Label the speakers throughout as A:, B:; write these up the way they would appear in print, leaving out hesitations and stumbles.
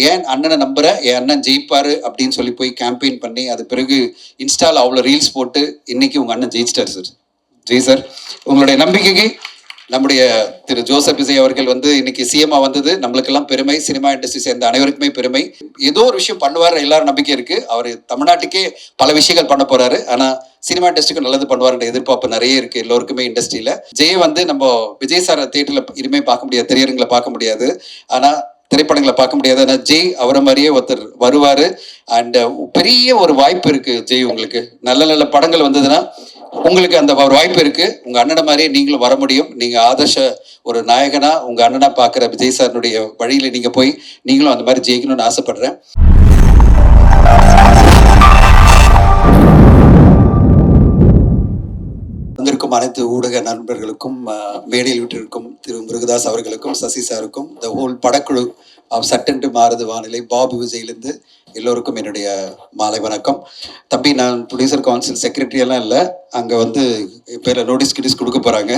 A: ஏன் அண்ணனை நம்புற, என் அண்ணன் ஜெயிப்பாரு அப்படின்னு சொல்லி போய் கேம்பெயின் பண்ணி அது பிறகு இன்ஸ்டால அவ்வளோ ரீல்ஸ் போட்டு இன்னைக்கு உங்க அண்ணன் ஜெயிச்சிட்டார் சார். ஜெய் சார், உங்களுடைய நம்பிக்கைக்கு நம்முடைய திரு ஜோசப் விஜய் அவர்கள் வந்து இன்னைக்கு சிஎம்ஆ வந்தது நம்மளுக்கெல்லாம் பெருமை, சினிமா இண்டஸ்ட்ரி சேர்ந்த அனைவருக்குமே பெருமை. ஏதோ ஒரு விஷயம் பண்ணுவார், எல்லாரும் நம்பிக்கை இருக்கு. அவர் தமிழ்நாட்டுக்கே பல விஷயங்கள் பண்ண போறாரு. ஆனா சினிமா இண்டஸ்ட்ரிக்கு நல்லது பண்ணுவார்ன்ற எதிர்பார்ப்பு நிறைய இருக்கு எல்லோருக்குமே இண்டஸ்ட்ரியில. ஜெய் வந்து நம்ம விஜய் சார் தியேட்டர்ல இனிமே பார்க்க முடியாது, திரையரங்களை பார்க்க முடியாது, ஆனா திரைப்படங்களை பார்க்க முடியாது. ஆனால் ஜெய் அவரை மாதிரியே ஒருத்தர் வருவார். அண்ட் பெரிய ஒரு வாய்ப்பு இருக்கு ஜெய், உங்களுக்கு நல்ல நல்ல படங்கள் வந்ததுன்னா உங்களுக்கு அந்த ஒரு வாய்ப்பு இருக்கு. உங்க அண்ணனை மாதிரியே நீங்களும் வர முடியும். நீங்க ஆதர்ஷ ஒரு நாயகனா உங்க அண்ணனா பார்க்குற விஜய் சாருடைய வழியில நீங்க போய் நீங்களும் அந்த மாதிரி ஜெயிக்கணும்னு ஆசைப்படுறேன். வந்திருக்கும் அனைத்து ஊடக நண்பர்களுக்கும், மேடையில் விட்டிருக்கும் திரு முருகதாஸ் அவர்களுக்கும், சசி சாருக்கும், இந்த ஹோல் படக்குழு சட்டென்று மாறுது வானிலை பாபு விஜயிலிருந்து எல்லோருக்கும் என்னுடைய மாலை வணக்கம். தம்பி, நான் ப்ரொடியூசர் கவுன்சில் செக்ரட்டரி எல்லாம் இல்லை, அங்கே வந்து பேர நோட்டீஸ் கிட்டீஸ் கொடுக்க போகிறாங்க.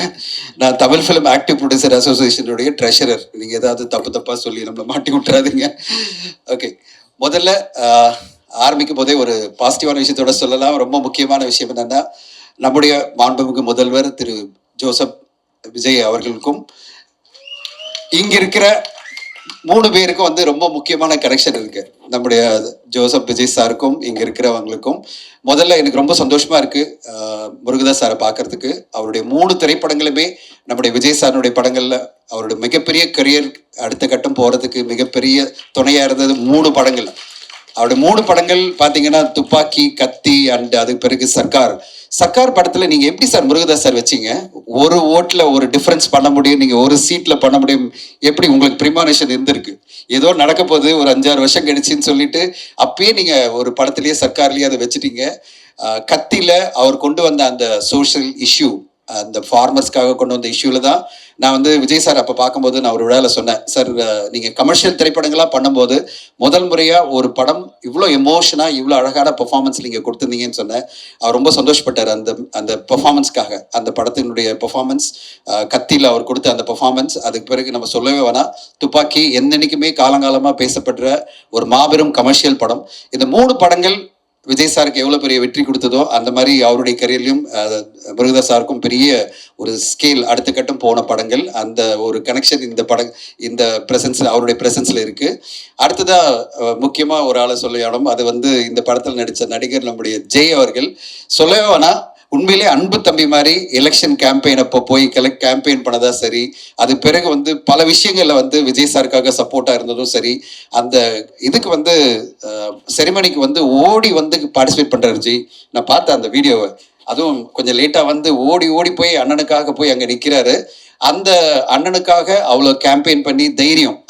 A: நான் தமிழ் ஃபிலிம் ஆக்டிவ் ப்ரொடியூசர் அசோசியேஷனுடைய ட்ரெஷரர். நீங்கள் ஏதாவது தப்பாக சொல்லி நம்மளை மாட்டி விட்டுறாதீங்க. ஓகே, முதல்ல ஆரம்பிக்கும் போதே ஒரு பாசிட்டிவான விஷயத்தோட சொல்லலாம். ரொம்ப முக்கியமான விஷயம் என்னென்னா, நம்முடைய மாண்புமிகு முதல்வர் திரு ஜோசப் விஜய் அவர்களுக்கும் இங்க இருக்கிற 3 பேருக்கும் வந்து ரொம்ப முக்கியமான கனெக்ஷன் இருக்கு. நம்முடைய ஜோசப் விஜய் சாருக்கும் இங்க இருக்கிறவங்களுக்கும் முதல்ல எனக்கு ரொம்ப சந்தோஷமா இருக்கு முருகதாஸ் சாரை பார்க்கறதுக்கு. அவருடைய 3 திரைப்படங்களுமே நம்முடைய விஜய் சாருடைய படங்கள்ல அவருடைய மிகப்பெரிய கரியர் அடுத்த கட்டம் போறதுக்கு மிகப்பெரிய துணையா இருந்தது 3 படங்கள். அவருடைய 3 படங்கள் பார்த்தீங்கன்னா துப்பாக்கி, கத்தி அண்ட் அதுக்கு பிறகு சர்க்கார் படத்தில் நீங்கள் எப்படி சார் முருகதாஸ் சார் வச்சிங்க? ஒரு ஓட்டில் ஒரு டிஃப்ரென்ஸ் பண்ண முடியும், நீங்கள் ஒரு சீட்டில் பண்ண முடியும். எப்படி உங்களுக்கு ப்ரிமானேஷன் இருந்திருக்கு? ஏதோ நடக்க போகுது ஒரு 5-6 வருஷம் கழிச்சின்னு சொல்லிட்டு அப்பயே நீங்கள் ஒரு படத்துலேயே சர்க்கார்லேயே அதை வச்சுட்டீங்க. கத்தியில் அவர் கொண்டு வந்த அந்த சோஷியல் இஷ்யூ, அந்த ஃபார்மர்ஸ்க்காக கொண்டு வந்த இஷ்யூவில் தான் நான் வந்து விஜய் சார் அப்போ பார்க்கும்போது நான் ஒரு விழாவில் சொன்னேன், சார் நீங்கள் கமர்ஷியல் திரைப்படங்களாக பண்ணும்போது முதல் முறையாக ஒரு படம் இவ்வளோ எமோஷனாக இவ்வளோ அழகான பெர்ஃபார்மன்ஸ் நீங்கள் கொடுத்துருந்தீங்கன்னு சொன்னேன். அவர் ரொம்ப சந்தோஷப்பட்டார் அந்த பெர்ஃபார்மன்ஸ்க்காக. அந்த படத்தினுடைய பெர்ஃபார்மன்ஸ், கத்தியில் அவர் கொடுத்த அந்த பெர்ஃபார்மன்ஸ், அதுக்கு பிறகு நம்ம சொல்லவே வேணாம். துப்பாக்கி என்னைக்குமே காலங்காலமாக பேசப்படுற ஒரு மாபெரும் கமர்ஷியல் படம். இந்த 3 படங்கள் விஜய் சாருக்கு எவ்வளோ பெரிய வெற்றி கொடுத்ததோ அந்த மாதிரி அவருடைய கரியர்லையும் முருகதாஸ் சாருக்கும் பெரிய ஒரு ஸ்கேல் அடுத்த கட்டம் போன படங்கள். அந்த ஒரு கனெக்ஷன் இந்த ப்ரெசன்ஸில், அவருடைய ப்ரெசன்ஸில் இருக்குது. அடுத்ததாக முக்கியமாக ஒரு ஆளை சொல்ல இடம், அது வந்து இந்த படத்தில் நடித்த நடிகர் நம்முடைய ஜெய் அவர்கள். சொல்லவே வேணாம், உண்மையிலே அன்பு தம்பி மாதிரி எலெக்ஷன் கேம்பெயின் அப்போ போய் கேம்பெயின் பண்ணதா சரி, அது பிறகு வந்து பல விஷயங்கள்ல வந்து விஜய் சாருக்காக சப்போர்ட்டாக இருந்ததும் சரி, அந்த இதுக்கு வந்து செரிமனிக்கு வந்து ஓடி வந்து பார்ட்டிசிபேட் பண்ணுறாரு ஜெய். நான் பார்த்தேன் அந்த வீடியோவை, அதுவும் கொஞ்சம் லேட்டாக வந்து ஓடி போய் அண்ணனுக்காக போய் அங்கே நிற்கிறாரு. அந்த அண்ணனுக்காக அவ்வளோ கேம்பெயின் பண்ணி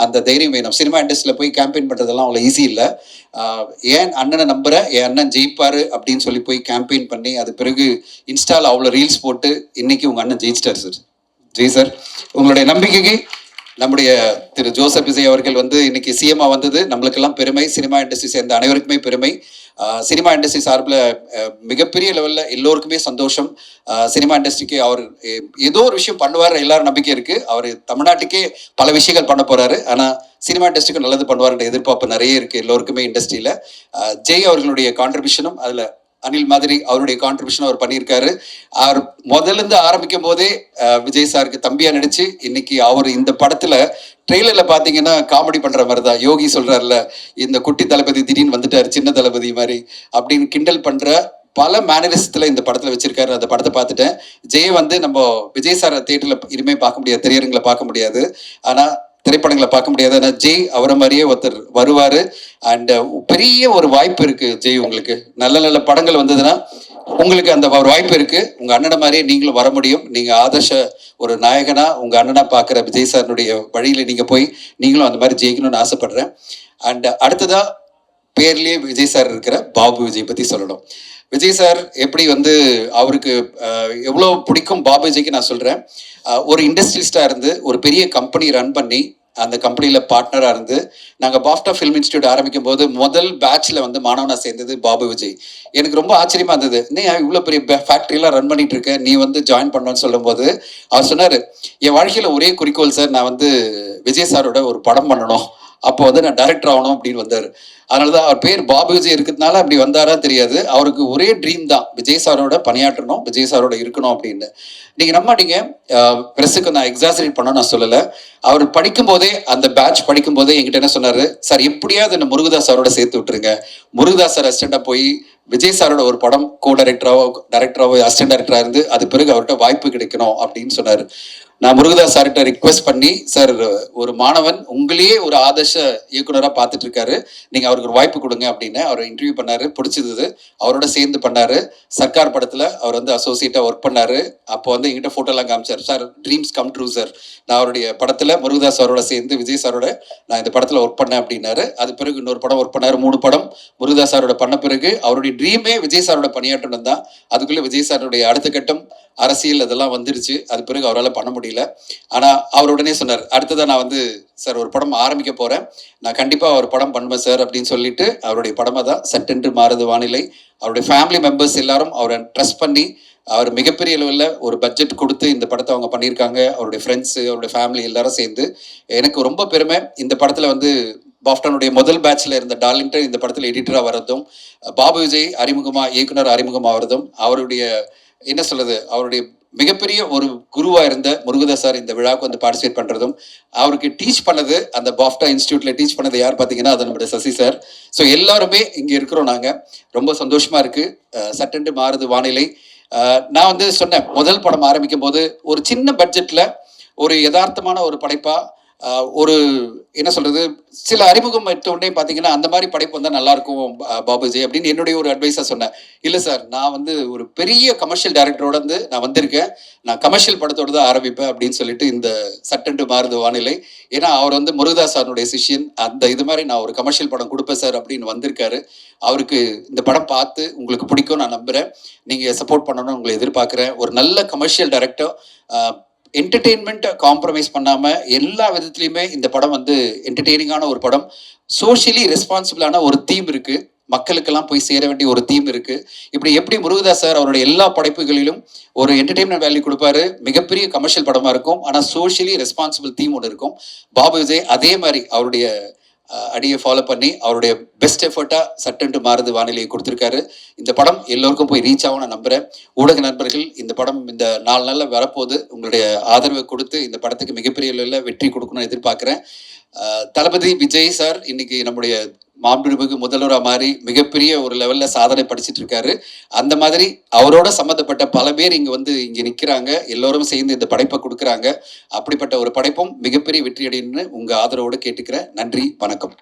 A: அந்த தைரியம் வேணும். சினிமா இண்டஸ்ட்ரியில் போய் கேம்பெயின் பண்ணுறதெல்லாம் அவ்வளோ ஈஸி இல்லை. ஏன் அண்ணனை நம்புற, என் அண்ணன் ஜெயிப்பாரு அப்படின்னு சொல்லி போய் கேம்பெயின் பண்ணி அது பிறகு இன்ஸ்டால அவ்வளோ ரீல்ஸ் போட்டு இன்னைக்கு உங்க அண்ணன் ஜெயிச்சிட்டார் சார். ஜெய் சார், உங்களுடைய நம்பிக்கைக்கு நம்முடைய திரு ஜோசப் விஜய் அவர்கள் வந்து இன்னைக்கு சிஎம்ஆ வந்தது நம்மளுக்கெல்லாம் பெருமை, சினிமா இண்டஸ்ட்ரி சேர்ந்த அனைவருக்குமே பெருமை. சினிமா இண்டஸ்ட்ரி சார்பில் மிகப்பெரிய லெவலில் எல்லோருக்குமே சந்தோஷம். சினிமா இண்டஸ்ட்ரிக்கு அவர் ஏதோ ஒரு விஷயம் பண்ணுவார், எல்லாரும் நம்பிக்கை இருக்குது. அவர் தமிழ்நாட்டுக்கே பல விஷயங்கள் பண்ண போகிறாரு. ஆனால் சினிமா இண்டஸ்ட்ரிக்கு நல்லது பண்ணுவார்ன்ற எதிர்பார்ப்பு நிறைய இருக்குது எல்லோருக்குமே இண்டஸ்ட்ரியில். ஜெய் அவர்களுடைய கான்ட்ரிபியூஷனும் அதில் அனில் மாதிரி அவருடைய கான்ட்ரிபியூஷன் அவர் பண்ணியிருக்காரு. அவர் முதல்ல ஆரம்பிக்கும் போதே விஜய் சாருக்கு தம்பியா நடிச்சு இன்னைக்கு அவர் இந்த படத்துல ட்ரெய்லர்ல பாத்தீங்கன்னா காமெடி பண்ற மாதிரி தான். யோகி சொல்றாருல, இந்த குட்டி தளபதி திடீர்னு வந்துட்டாரு சின்ன தளபதி மாதிரி அப்படின்னு கிண்டல் பண்ற பல மேனரிசத்துல இந்த படத்துல வச்சிருக்காரு. அந்த படத்தை பார்த்துட்டேன். ஜெய் வந்து நம்ம விஜய் சார் தியேட்டர்ல இனிமே பார்க்க முடியாது, திரையரங்களை பார்க்க முடியாது, ஆனா திரைப்படங்களை பார்க்க முடியாது. ஆனால் ஜெய் அவரை மாதிரியே ஒருத்தர் வருவார். அண்ட் பெரிய ஒரு வாய்ப்பு இருக்குது ஜெய், உங்களுக்கு நல்ல நல்ல படங்கள் வந்ததுன்னா உங்களுக்கு அந்த ஒரு வாய்ப்பு இருக்குது. உங்கள் அண்ணனை மாதிரியே நீங்களும் வர முடியும். நீங்கள் ஆதர்ஷ ஒரு நாயகனா உங்கள் அண்ணனா பார்க்குற விஜய் சாருடைய வழியில் நீங்கள் போய் நீங்களும் அந்த மாதிரி ஜெயிக்கணும்னு ஆசைப்படுறேன். அண்ட் அடுத்ததாக பேர்லேயே விஜய் சார் இருக்கிற பாபு விஜய் பற்றி சொல்லணும். விஜய் சார் எப்படி வந்து அவருக்கு எவ்வளோ பிடிக்கும் பாபு விஜய்க்கு நான் சொல்கிறேன். ஒரு இண்டஸ்ட்ரியலிஸ்டாக இருந்து ஒரு பெரிய கம்பெனி ரன் பண்ணி அந்த கம்பெனியில் பார்ட்னராக இருந்து நாங்கள் பாஃப்டா ஃபிலிம் இன்ஸ்டியூட் ஆரம்பிக்கும் போது முதல் பேட்சில் வந்து மாணவனாக சேர்ந்தது பாபு விஜய். எனக்கு ரொம்ப ஆச்சரியமாக இருந்தது, நீ இவ்வளோ பெரிய ஃபேக்ட்ரியெலாம் ரன் பண்ணிட்டு இருக்க, நீ வந்து ஜாயின் பண்ணணும்னு சொல்லும்போது அவர் சொன்னார், என் வாழ்க்கையில் ஒரே குறிக்கோள் சார், நான் வந்து விஜய் சாரோட ஒரு படம் பண்ணணும் அப்போ வந்து நான் டைரக்டர் ஆகணும் அப்படின்னு வந்தார். அதனால தான் அவர் பேர் பாபு விஜய் இருக்கிறதுனால அப்படி வந்தாரா தெரியாது. அவருக்கு ஒரே ட்ரீம் தான், விஜய் சாரோட பணியாற்றணும், விஜய் சாரோட இருக்கணும் அப்படின்னு. நீங்க நம்ப மாட்டீங்க, ப்ரெஸ்ஸுக்கு நான் எக்ஸாசரேட் பண்ண நான் சொல்லலை. அவர் படிக்கும்போதே, அந்த பேட்ச் படிக்கும்போதே என்கிட்ட என்ன சொன்னாரு, சார் எப்படியாவது என்ன முருகதாஸ் சாரோட சேர்த்து விட்டுருங்க. முருகதாஸ் சார் அசிஸ்டண்டாக போய் விஜய் சாரோட ஒரு படம் கோ டைரக்டராவோ அசிஸ்டன்ட் டைரக்டராக இருந்து அது பிறகு அவர்கிட்ட வாய்ப்பு கிடைக்கணும் அப்படின்னு சொன்னார். நான் முருகதாஸ் சார்கிட்ட ரிக்வெஸ்ட் பண்ணி, சார் ஒரு மாணவன் உங்களையே ஒரு ஆதர்ஷ இயக்குனராக பார்த்துட்டு இருக்காரு, நீங்கள் அவருக்கு ஒரு வாய்ப்பு கொடுங்க அப்படின்னு அவர் இன்டர்வியூ பண்ணார். பிடிச்சது, அவரோட சேர்ந்து பண்ணார். சர்க்கார் படத்தில் அவர் வந்து அசோசியேட்டாக ஒர்க் பண்ணார். அப்போ வந்து எங்கிட்ட ஃபோட்டோலாம் காமிச்சார். Sir dreams come true sir, நான் அவருடைய படத்தில் முருகதாஸ் சாரோட சேர்ந்து விஜய் சாரோட நான் இந்த படத்தில் ஒர்க் பண்ணேன் அப்படின்னாரு. அது பிறகு இன்னொரு படம் ஒர்க் பண்ணார். 3 படம் முருகதாஸ் சாரோட பண்ண பிறகு அவருடைய ட்ரீமே விஜய் சாரோட பணியாற்றணும் தான். அதுக்குள்ளே விஜய் சாரோடைய அடுத்த கட்டம் அரசியல் அதெல்லாம் வந்துருச்சு. அது பிறகு அவரால் பண்ண முடியல. ஆனால் அவர் உடனே சொன்னார், அடுத்ததான் நான் வந்து சார் ஒரு படம் ஆரம்பிக்க போகிறேன், நான் கண்டிப்பாக ஒரு படம் பண்ணுவேன் சார் அப்படின்னு சொல்லிட்டு அவருடைய படமாக தான் சட்டென்று மாறுது வானிலை. அவருடைய ஃபேமிலி மெம்பர்ஸ் எல்லாரும் அவரை ட்ரஸ்ட் பண்ணி அவர் மிகப்பெரிய லெவலில் ஒரு பட்ஜெட் கொடுத்து இந்த படத்தை அவங்க பண்ணியிருக்காங்க. அவருடைய ஃப்ரெண்ட்ஸு, அவருடைய ஃபேமிலி எல்லாரும் சேர்ந்து. எனக்கு ரொம்ப பெருமை, இந்த படத்தில் வந்து பாஃப்டனுடைய முதல் பேட்ச்ல இருந்த டார்லிங்டன் இந்த படத்தில் எடிட்டராக வர்றதும், பாபு விஜய் அறிமுகமாக இயக்குனர் அறிமுகமாகிறதும், அவருடைய என்ன சொல்றது, அவருடைய மிகப்பெரிய ஒரு குருவா இருந்த முருகதாஸ் சார் இந்த விழாவுக்கு வந்து பார்ட்டிசிபேட் பண்றதும், அவருக்கு டீச் பண்ணது, அந்த பாஃப்டா இன்ஸ்டியூட்ல டீச் பண்ணது யார் பார்த்தீங்கன்னா அது நம்முடைய சசி சார். ஸோ எல்லாருமே இங்க இருக்கிறோம். நாங்க ரொம்ப சந்தோஷமா இருக்கு. சட்டென்று மாறுது வானிலை. நான் வந்து சொன்னேன், முதல் படம் ஆரம்பிக்கும் போது ஒரு சின்ன பட்ஜெட்ல ஒரு யதார்த்தமான ஒரு படைப்பா, ஒரு என்ன சொல்றது, சில அறிமுகம் எடுத்த உடனே பார்த்தீங்கன்னா அந்த மாதிரி படைப்பு வந்தால் நல்லா இருக்கும் பாபுஜி அப்படின்னு என்னுடைய ஒரு அட்வைஸாக சொன்னேன். இல்லை சார், நான் வந்து ஒரு பெரிய கமர்ஷியல் டைரக்டரோட வந்து நான் வந்திருக்கேன், நான் கமர்ஷியல் படத்தோடு தான் ஆரம்பிப்பேன் அப்படின்னு சொல்லிட்டு இந்த சட்டென்று மாறுது வானிலை. ஏன்னா அவர் வந்து முருகதாஸ் சாருடைய சிஷியன். அந்த இது மாதிரி நான் ஒரு கமர்ஷியல் படம் கொடுப்பேன் சார் அப்படின்னு வந்திருக்காரு. அவருக்கு இந்த படம் பார்த்து உங்களுக்கு பிடிக்கும் நான் நம்புகிறேன். நீங்கள் சப்போர்ட் பண்ணணும்னு உங்களை எதிர்பார்க்குறேன். ஒரு நல்ல கமர்ஷியல் டைரக்டர், என்டர்டெயின்மெண்ட்டை காம்ப்ரமைஸ் பண்ணாமல் எல்லா விதத்துலையுமே இந்த படம் வந்து என்டர்டெய்னிங்கான ஒரு படம். சோஷியலி ரெஸ்பான்சிபிளான ஒரு தீம் இருக்குது, மக்களுக்கெல்லாம் போய் சேர வேண்டிய ஒரு தீம் இருக்குது. இப்படி எப்படி முருகதாஸ் சார் அவருடைய எல்லா படைப்புகளிலும் ஒரு என்டர்டெயின்மெண்ட் வேல்யூ கொடுப்பாரு, மிகப்பெரிய கமர்ஷியல் படமாக இருக்கும், ஆனால் சோஷியலி ரெஸ்பான்சிபிள் தீம் ஒன்று இருக்கும். பாபு விஜய் அதே மாதிரி அவருடைய அடியை ஃபாலோ பண்ணி அவருடைய பெஸ்ட் எஃபர்ட்டாக சட்டென்று மாறுது வானிலையை கொடுத்துருக்காரு. இந்த படம் எல்லோருக்கும் போய் ரீச் ஆகும் நான் நம்புகிறேன். ஊடக நண்பர்கள், இந்த படம் இந்த 4 நாளில் வரப்போகுது. உங்களுடைய ஆதரவை கொடுத்து இந்த படத்துக்கு மிகப்பெரிய அளவில் வெற்றி கொடுக்கணும்னு எதிர்பார்க்குறேன். தளபதி விஜய் சார் இன்னைக்கு நம்முடைய மாண்புமிகு முதல்வராக மாறி மிகப்பெரிய ஒரு லெவலில் சாதனை படிச்சுட்டு இருக்காரு. அந்த மாதிரி அவரோட சம்மந்தப்பட்ட பல பேர் இங்கே நிற்கிறாங்க. எல்லோரும் சேர்ந்து இந்த படைப்பை கொடுக்குறாங்க. அப்படிப்பட்ட ஒரு படைப்பும் மிகப்பெரிய வெற்றி அடையணும்னு உங்கள் ஆதரவோடு கேட்டுக்கிறேன். நன்றி, வணக்கம்.